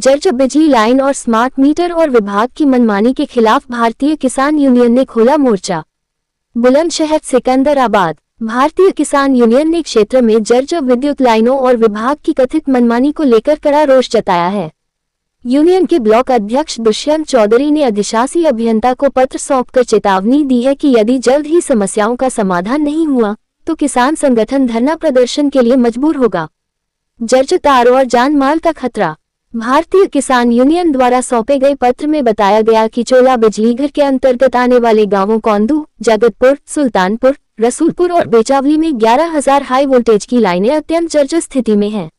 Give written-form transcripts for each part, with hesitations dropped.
जर्ज बिजली लाइन और स्मार्ट मीटर और विभाग की मनमानी के खिलाफ भारतीय किसान यूनियन ने खोला मोर्चा। बुलंदशहर सिकंदराबाद। भारतीय किसान यूनियन ने क्षेत्र में जर्ज विद्युत लाइनों और विभाग की कथित मनमानी को लेकर कड़ा रोष जताया है। यूनियन के ब्लॉक अध्यक्ष दुष्यंत चौधरी ने अधिशासी अभियंता को पत्र सौंपकर चेतावनी दी है कि यदि जल्द ही समस्याओं का समाधान नहीं हुआ तो किसान संगठन धरना प्रदर्शन के लिए मजबूर होगा। जर्ज तार और जान माल का खतरा। भारतीय किसान यूनियन द्वारा सौंपे गए पत्र में बताया गया कि चोला बिजलीघर के अंतर्गत आने वाले गांवों कौंदू, जगतपुर, सुल्तानपुर, रसूलपुर और बेचावली में 11,000 हाई वोल्टेज की लाइनें अत्यंत जर्जर स्थिति में हैं।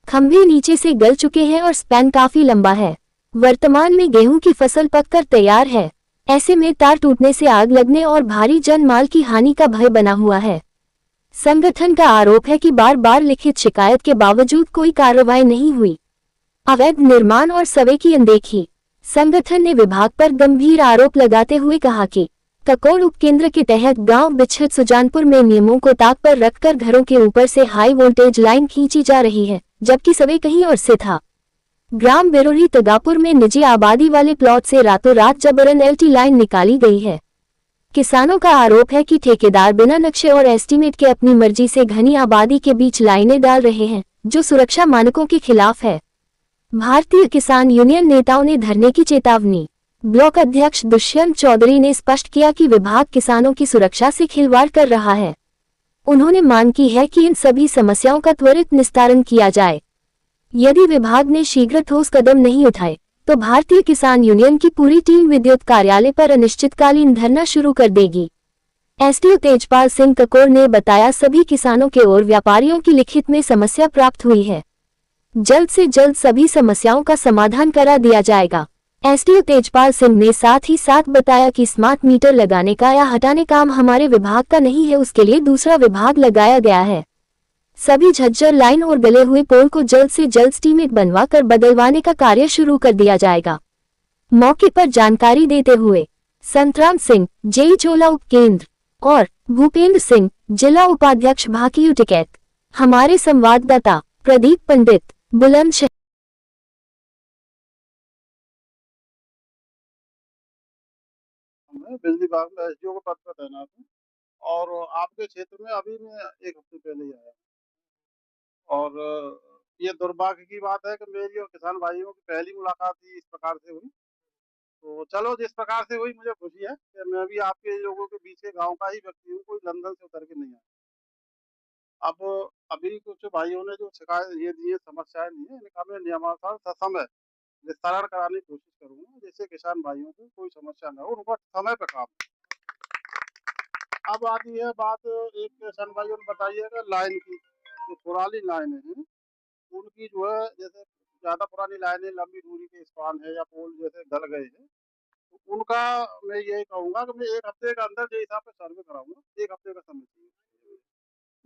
खंभे नीचे से गल चुके हैं और स्पैन काफी लंबा है। वर्तमान में गेहूं की फसल पककर तैयार है। ऐसे में तार टूटने से आग लगने और भारी जन माल की हानि का भय बना हुआ है। संगठन का आरोप है कि बार बार लिखित शिकायत के बावजूद कोई कार्रवाई नहीं हुई। अवैध निर्माण और सर्वे की अनदेखी। संगठन ने विभाग पर गंभीर आरोप लगाते हुए कहा कि ककोर उपकेंद्र के तहत गांव बिछत सुजानपुर में नियमों को ताक पर रखकर घरों के ऊपर से हाई वोल्टेज लाइन खींची जा रही है, जबकि सर्वे कहीं और से था। ग्राम बिरोही तगापुर में निजी आबादी वाले प्लॉट से रातों रात जबरन एलटी लाइन निकाली गई है। किसानों का आरोप है कि ठेकेदार बिना नक्शे और एस्टीमेट के अपनी मर्जी से घनी आबादी के बीच लाइनें डाल रहे हैं, जो सुरक्षा मानकों के खिलाफ है। भारतीय किसान यूनियन नेताओं ने धरने की चेतावनी। ब्लॉक अध्यक्ष दुष्यंत चौधरी ने स्पष्ट किया कि विभाग किसानों की सुरक्षा से खिलवाड़ कर रहा है। उन्होंने मांग की है कि इन सभी समस्याओं का त्वरित निस्तारण किया जाए। यदि विभाग ने शीघ्र ठोस कदम नहीं उठाए तो भारतीय किसान यूनियन की पूरी टीम विद्युत कार्यालय पर अनिश्चितकालीन धरना शुरू कर देगी। एसडीओ तेजपाल सिंह ककोर ने बताया, सभी किसानों के और व्यापारियों की लिखित में समस्या प्राप्त हुई है। जल्द से जल्द सभी समस्याओं का समाधान करा दिया जाएगा। एसडीओ तेजपाल सिंह ने साथ ही साथ बताया कि स्मार्ट मीटर लगाने का या हटाने काम हमारे विभाग का नहीं है, उसके लिए दूसरा विभाग लगाया गया है। सभी झज्जर लाइन और गले हुए पोल को जल्द से जल्द स्टीमेट बनवा कर बदलवाने का कार्य शुरू कर दिया जाएगा। मौके पर जानकारी देते हुए संतराम सिंह, जेई चोला उपकेंद्र और भूपेंद्र सिंह, जिला उपाध्यक्ष भाकियू टिकैत। हमारे संवाददाता प्रदीप पंडित, बुलंदशहर। बिजली विभाग में एसडीओ के पद पर तैनात हूँ और आपके क्षेत्र में अभी मैं 1 हफ्ते पहले ही आया और ये दुर्भाग्य की बात है कि मेरी और किसान भाइयों की पहली मुलाकात ही इस प्रकार से हुई। तो चलो, जिस प्रकार से हुई मुझे खुशी है कि मैं भी आपके लोगों के बीच के गांव का ही व्यक्ति हूँ, कोई लंदन से उतर के नहीं आया। अब अभी कुछ भाइयों ने जो शिकायत ये दी है, समस्याएं दी है, इनका मैं नियमानुसार ससमय निस्तारण कराने की कोशिश करूंगा, जिससे किसान भाइयों को कोई समस्या न हो, उनका समय पर काम। अब आती है बात, एक किसान भाइयों ने बताइएगा लाइन की, जो पुरानी लाइनें हैं उनकी जो है, जैसे ज़्यादा पुरानी लाइनें लंबी दूरी के स्पान है या पोल जैसे गल गए हैं, तो उनका मैं यही कहूँगा कि मैं 1 हफ्ते के अंदर जिस हिसाब से सर्वे कराऊँगा, 1 हफ्ते का समय चाहिए।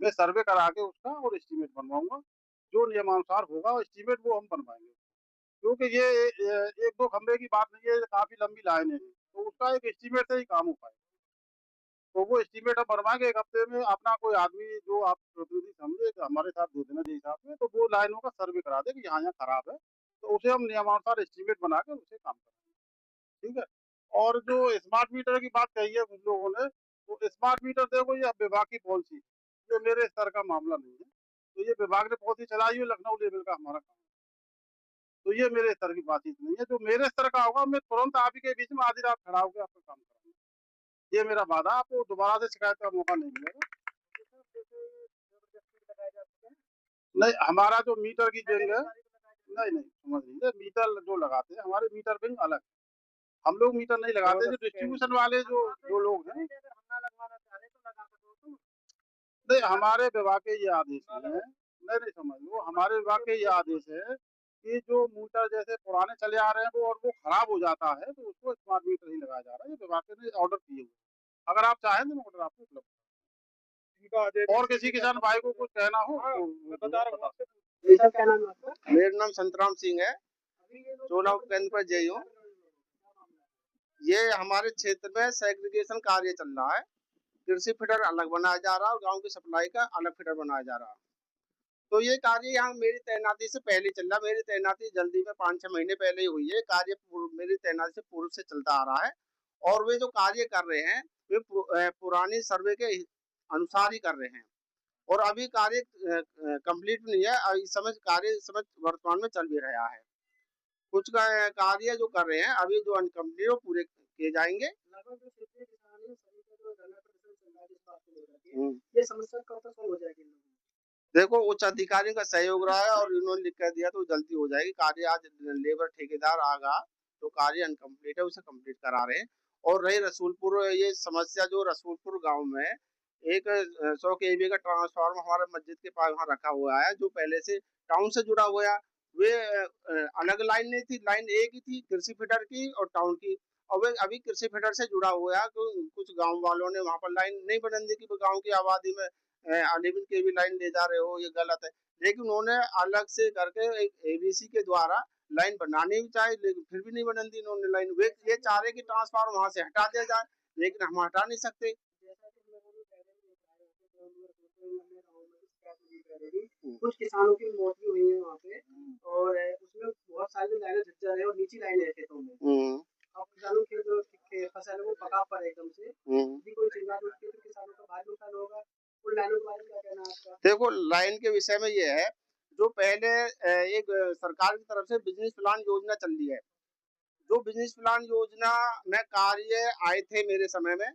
मैं सर्वे करा के उसका और एस्टीमेट बनवाऊँगा, जो नियमानुसार होगा एस्टीमेट वो हम बनवाएँगे। क्योंकि ये 1-2 खंभे की बात नहीं है, ये काफ़ी लंबी लाइनें हैं, तो उसका एक एस्टीमेट से ही काम हो पाएगा। तो वो एस्टीमेट हम बनवाएँगे 1 हफ्ते में, अपना कोई आदमी जो आप प्रतिनिधि समझे कि हमारे साथ दे देना जिस हिसाब से, तो वो लाइनों का सर्वे करा दे कि यहाँ-यहाँ खराब है, तो उसे हम नियमानुसार एस्टीमेट बना के उसे काम कराएँगे, ठीक है? और जो स्मार्ट मीटर की बात कही है कुछ लोगों ने, तो स्मार्ट मीटर देखो ये अब विभाग की पॉलिसी है, ये मेरे स्तर का मामला नहीं है। तो ये विभाग ने पॉलिसी चलाई है, लखनऊ लेवल का हमारा काम है। तो ये मेरे स्तर की बातचीत नहीं है, जो मेरे स्तर का होगा मैं तुरंत आप ही के बीच में आधी रात खड़ा होके आपका काम कराऊँगा। ये मेरा वादा, आपको दोबारा से शिकायत का मौका नहीं मिलेगा। नहीं, हमारा जो मीटर की विंग है, नहीं, समझ लीजिए, मीटर जो लगाते हैं हमारे मीटर विंग अलग है। हम लोग मीटर नहीं लगाते, जो डिस्ट्रीब्यूशन वाले जो लोग हैं, नहीं, हमारे विभाग के ये आदेश हैं, नहीं समझ लो, हमारे विभाग के ये आदेश है कि जो मीटर जैसे पुराने चले आ रहे हैं वो और वो खराब हो जाता है, तो उसको स्मार्ट मीटर ही लगाया जा रहा है। ये विभाग ने ऑर्डर किए हुए हैं। अगर आप चाहें तो मैं ऑर्डर आपको उपलब्ध और किसी किसान भाई को कुछ कहना हो तो मैं बता रहा हूँ। क्या नाम है आपका? मेरा नाम संतराम सिंह है, चोला उपकेंद्र पर जेई हूँ। ये हमारे क्षेत्र में सेग्रीगेशन कार्य चल रहा है। कृषि फीडर अलग बनाया जा रहा है और गांव की सप्लाई का अलग फीडर बनाया जा रहा है। तो ये कार्य यहाँ मेरी तैनाती से पहले चल रहा। मेरी तैनाती जल्दी में 5-6 महीने पहले ही हुई है। कार्य मेरी तैनाती से पूर्व से चलता आ रहा है और वे जो कार्य कर रहे हैं वे पुरानी सर्वे के अनुसार ही कर रहे हैं और अभी कार्य कंप्लीट नहीं है। इस समय कार्य वर्तमान में चल भी रहा है। कुछ कार्य जो कर रहे हैं अभी जो अनकम्प्लीट वो पूरे किए जाएंगे। ये समस्या कब तक सॉल्व हो जाएगी? देखो उच्च अधिकारियों का सहयोग रहा है और इन्होंने लिख कर दिया तो जल्दी हो जाएगी। कार्य आज लेबर ठेकेदार आगा जो कार्य अनकम्प्लीट है उसे कंप्लीट करा रहे हैं। और रही रसूलपुर, ये समस्या जो रसूलपुर गांव में एक 100 kV का ट्रांसफार्मर हमारे मस्जिद के पास वहाँ रखा हुआ है जो पहले से टाउन से जुड़ा हुआ है। वे अलग लाइन नहीं थी, लाइन एक ही थी कृषि फीडर की और टाउन की। और वे अभी कृषि फीडर से जुड़ा हुआ है तो कुछ गांव वालों ने वहाँ पर लाइन नहीं बनने दी कि गांव की आबादी में 11 kV लाइन ले जा रहे हो, ये गलत है। लेकिन उन्होंने अलग से करके एक एबीसी के द्वारा लाइन बनानी भी चाहिए लेकिन फिर भी नहीं बनने दी इन्होंने लाइन। वे ये चाह रहे कि ट्रांसफार्मर वहां से हटा दिया जाए लेकिन हम हटा नहीं सकते। कुछ किसानों की मौत भी हुई है वहाँ पे और उसमें बहुत सारी लाइनें झज्जर है और नीची लाइनें है खेतों में। अब किसानों के जो फसल है वो पका पर एकदम से यदि कोई चिंता तो किसानों का भारी नुकसान होगा। उन लाइनों के बारे में क्या कहना है आपका? देखो लाइन के विषय में ये है जो पहले एक सरकार की तरफ से बिजनेस प्लान योजना चल रही है। जो बिजनेस प्लान योजना में कार्य आए थे मेरे समय में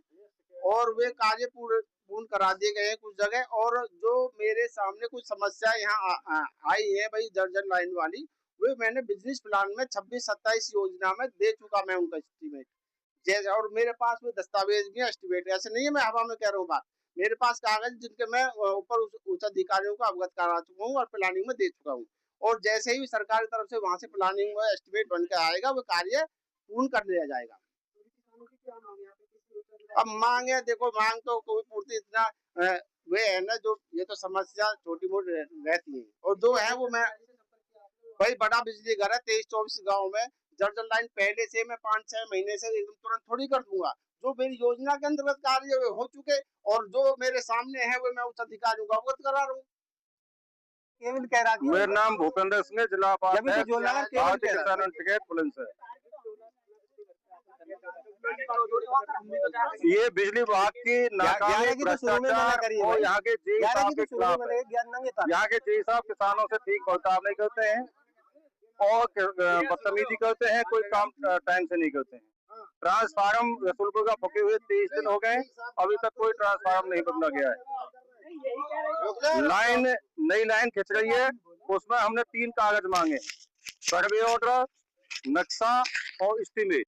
और वे कार्य पूर्ण करा दिए गए हैं कुछ जगह। और जो मेरे सामने कुछ समस्या यहाँ आई है भाई जर्जर लाइन वाली, वे मैंने बिजनेस प्लान में 26-27 योजना में दे चुका मैं उनका एस्टीमेट जैसे। और मेरे पास में दस्तावेज भी एस्टीमेट, ऐसे नहीं है मैं हवा में कह रहा हूँ बात। मेरे पास कागज जिनके मैं ऊपर उच्च अधिकारियों को अवगत करा चुका हूँ और प्लानिंग में दे चुका हूँ। और जैसे ही सरकार की तरफ से वहां से प्लानिंग में एस्टीमेट बन के आएगा वो कार्य पूर्ण कर लिया जाएगा। अब मांग है, देखो मांग तो कोई पूर्ति इतना वे है ना जो ये तो समस्या छोटी मोटी रहती है। और दो है वो मैं भाई बड़ा बिजली घर है 23-24 गाँव में जर्जर लाइन पहले से मैं 5-6 महीने से एकदम तुरंत थोड़ी कर दूंगा। जो मेरी योजना के अंतर्गत कार्य हो चुके और जो मेरे सामने है वो मैं उच्च अधिकारियों को अवगत करा रहा हूँ। मेरा नाम भूपेंद्र सिंह, जिला बुलंदशहर। ये बिजली विभाग की नाकामी भ्रष्टाचार और यहाँ के जी साहब के खिलाफ है। यहाँ के जी साहब किसानों से ठीक बर्ताव नहीं करते हैं और बदतमीजी करते हैं, कोई काम टाइम से नहीं करते हैं। ट्रांसफार्म रसूलपुर का फूके हुए 23 दिन हो गए, अभी तक कोई ट्रांसफार्म नहीं बदला गया है। लाइन नई लाइन खिंच रही है, उसमें हमने 3 कागज मांगे, सर्वे ऑर्डर, नक्शा और एस्टीमेट।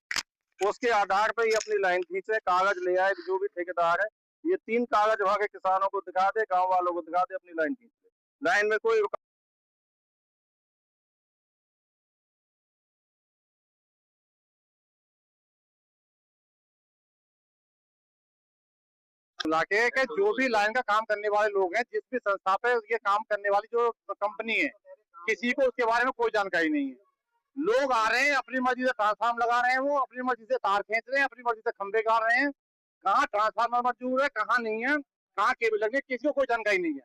उसके आधार पर ही अपनी लाइन खींचे, कागज ले आए जो भी ठेकेदार है, ये 3 कागज वहां के किसानों को दिखा दे, गांव वालों को दिखा दे, अपनी लाइन खींच ले। लाइन में कोई लाके के जो भी लाइन का काम करने वाले लोग हैं, जिस भी संस्था पे ये काम करने वाली जो कंपनी है, किसी को उसके बारे में कोई जानकारी नहीं है। लोग आ रहे हैं अपनी मर्जी से ट्रांसफार्मर लगा रहे हैं, वो अपनी मर्जी से तार खींच रहे हैं, अपनी मर्जी से खंभे गाड़ रहे हैं। कहाँ ट्रांसफार्मर मौजूद है, कहाँ नहीं है, कहाँ केबल लगे, किसी को कोई जानकारी नहीं है।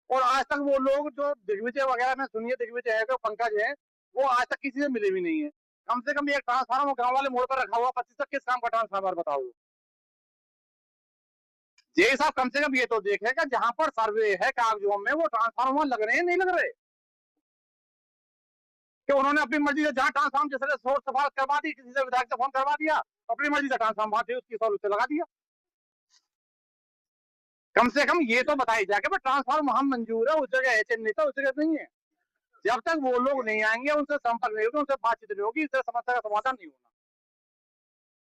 और आज तक वो लोग जो दिग्विजय वगैरह में सुनिए, दिग्विजय है, पंकज है, वो आज तक किसी से मिले भी नहीं है। कम से कम एक ट्रांसफार्मर गाँव वाले मोड़ पर रखा हुआ 25 किस काम का ट्रांसफार्मर बताओ। ये सब कम से कम ये तो देखेगा जहां पर सर्वे है कागजों में वो ट्रांसफार्मर लग रहे हैं नहीं लग रहे, कि उन्होंने अपनी मर्जी से जहां ट्रांसफार्मर जैसे सोर्स सिफारिश करवा दी, किसी से विधायक से फोन करवा दिया, अपनी मर्जी से ट्रांसफार्मर उसकी सहूलत लगा दिया। कम से कम ये तो बताई जाए ट्रांसफार्मर हम मंजूर है, उस जगह है नहीं था, उस जगह नहीं है। जब तक वो लोग नहीं आएंगे, उनसे संपर्क नहीं होगा, उनसे बातचीत नहीं होगी, इससे समस्या का समाधान नहीं होगा।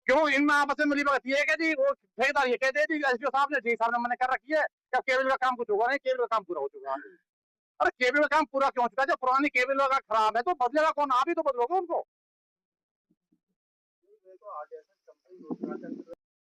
क्यों इनमें आपस में मिली भगत ये है जी, वो ठेकेदार ये कहते हैं एसडीओ साहब ने, जी साहब ने मैंने कर रखी है क्या केबल का काम कुछ होगा नहीं, केबल का काम पूरा हो चुका है। अरे केबल का काम पूरा क्यों हो चुका है? जब पुरानी केबल अगर खराब है तो बदलेगा कौन? आप ही तो बदलोगे उनको।